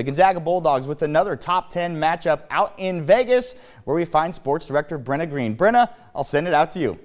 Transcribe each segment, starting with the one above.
The Gonzaga Bulldogs with another top 10 matchup out in Vegas, where we find sports director Brenna Green. Brenna, I'll send it out to you.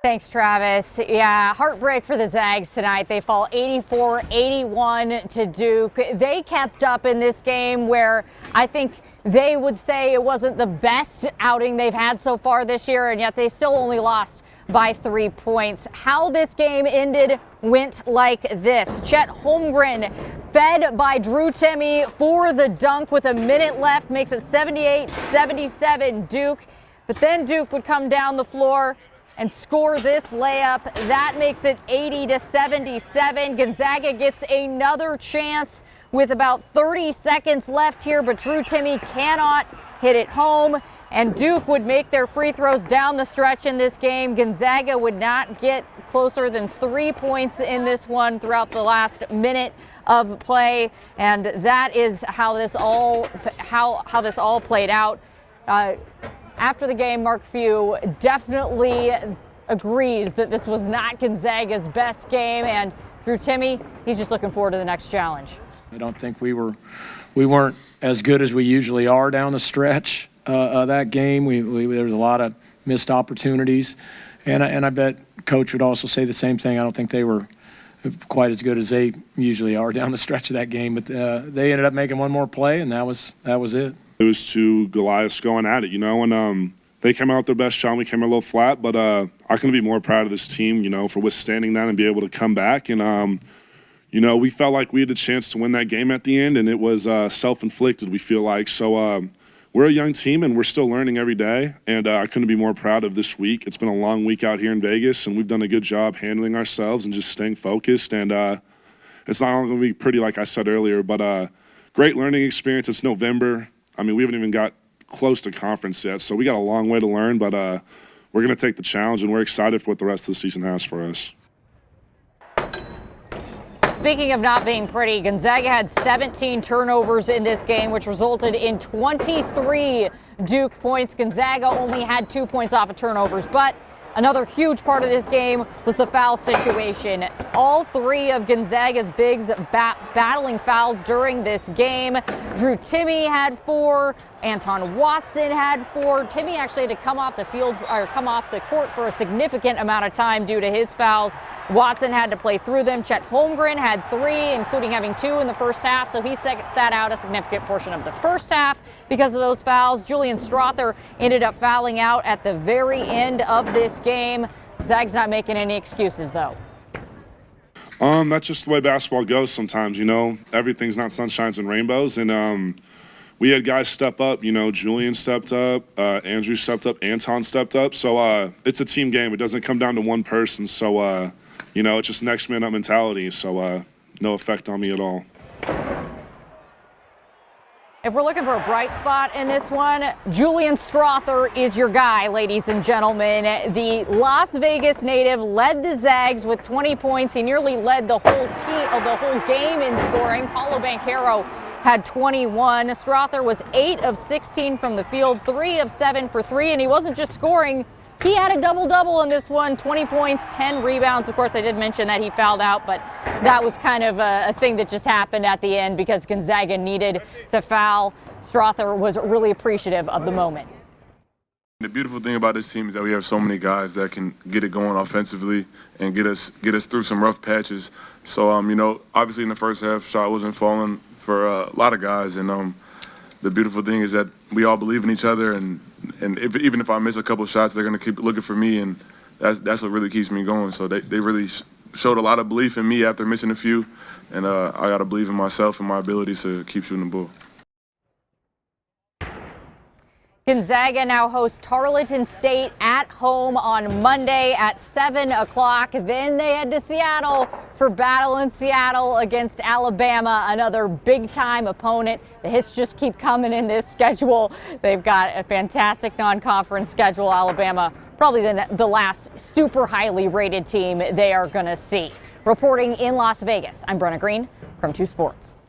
Thanks, Travis. Yeah, heartbreak for the Zags tonight. They fall 84-81 to Duke. They kept up in this game where I think they would say it wasn't the best outing they've had so far this year, and yet they still only lost by 3 points. How this game ended went like this. Chet Holmgren, fed by Drew Timme for the dunk with a minute left, makes it 78-77 Duke. But then Duke would come down the floor and score this layup. That makes it 80-77. Gonzaga gets another chance with about 30 seconds left here, but Drew Timme cannot hit it home. And Duke would make their free throws down the stretch in this game. Gonzaga would not get closer than 3 points in this one throughout the last minute of play. And that is how this all played out. After the game, Mark Few definitely agrees that this was not Gonzaga's best game. And Drew Timme, he's just looking forward to the next challenge. I don't think we weren't as good as we usually are down the stretch. That game, there was a lot of missed opportunities, and I bet Coach would also say the same thing. I don't think they were quite as good as they usually are down the stretch of that game, but they ended up making one more play, and that was it. It was two Goliaths going at it, and they came out with their best shot. We came out a little flat, but I couldn't be more proud of this team, for withstanding that and be able to come back. And we felt like we had a chance to win that game at the end, and it was self-inflicted. We feel like so. We're a young team, and we're still learning every day, and I couldn't be more proud of this week. It's been a long week out here in Vegas, and we've done a good job handling ourselves and just staying focused. And it's not only going to be pretty, like I said earlier, but great learning experience. It's November. I mean, we haven't even got close to conference yet, so we got a long way to learn, but we're going to take the challenge, and we're excited for what the rest of the season has for us. Speaking of not being pretty, Gonzaga had 17 turnovers in this game, which resulted in 23 Duke points. Gonzaga only had 2 points off of turnovers, but another huge part of this game was the foul situation. All three of Gonzaga's bigs battling fouls during this game. Drew Timme had 4. Anton Watson had 4. Timme actually had to come off the court for a significant amount of time due to his fouls. Watson had to play through them. Chet Holmgren had 3, including having 2 in the first half, so he sat out a significant portion of the first half because of those fouls. Julian Strawther ended up fouling out at the very end of this game. Zag's not making any excuses, though. That's just the way basketball goes sometimes, Everything's not sunshines and rainbows, and we had guys step up, Julian stepped up, Andrew stepped up, Anton stepped up. So it's a team game. It doesn't come down to one person. So, it's just next man up mentality. So no effect on me at all. If we're looking for a bright spot in this one, Julian Strawther is your guy, ladies and gentlemen. The Las Vegas native led the Zags with 20 points. He nearly led the whole game in scoring. Paolo Banchero had 21. Strawther was 8 of 16 from the field, 3 of 7 for 3, and he wasn't just scoring. He had a double-double in this one, 20 points, 10 rebounds. Of course, I did mention that he fouled out, but that was kind of a thing that just happened at the end because Gonzaga needed to foul. Strawther was really appreciative of the moment. The beautiful thing about this team is that we have so many guys that can get it going offensively and get us through some rough patches. So, obviously in the first half, shot wasn't falling for a lot of guys, and the beautiful thing is that we all believe in each other, and even if I miss a couple shots, they're going to keep looking for me, and that's what really keeps me going. So they really showed a lot of belief in me after missing a few, and I got to believe in myself and my ability to keep shooting the ball. Gonzaga now hosts Tarleton State at home on Monday at 7 o'clock. Then they head to Seattle for battle in Seattle against Alabama, another big-time opponent. The hits just keep coming in this schedule. They've got a fantastic non-conference schedule. Alabama, probably the last super highly rated team they are going to see. Reporting in Las Vegas, I'm Brenna Green from 2 Sports.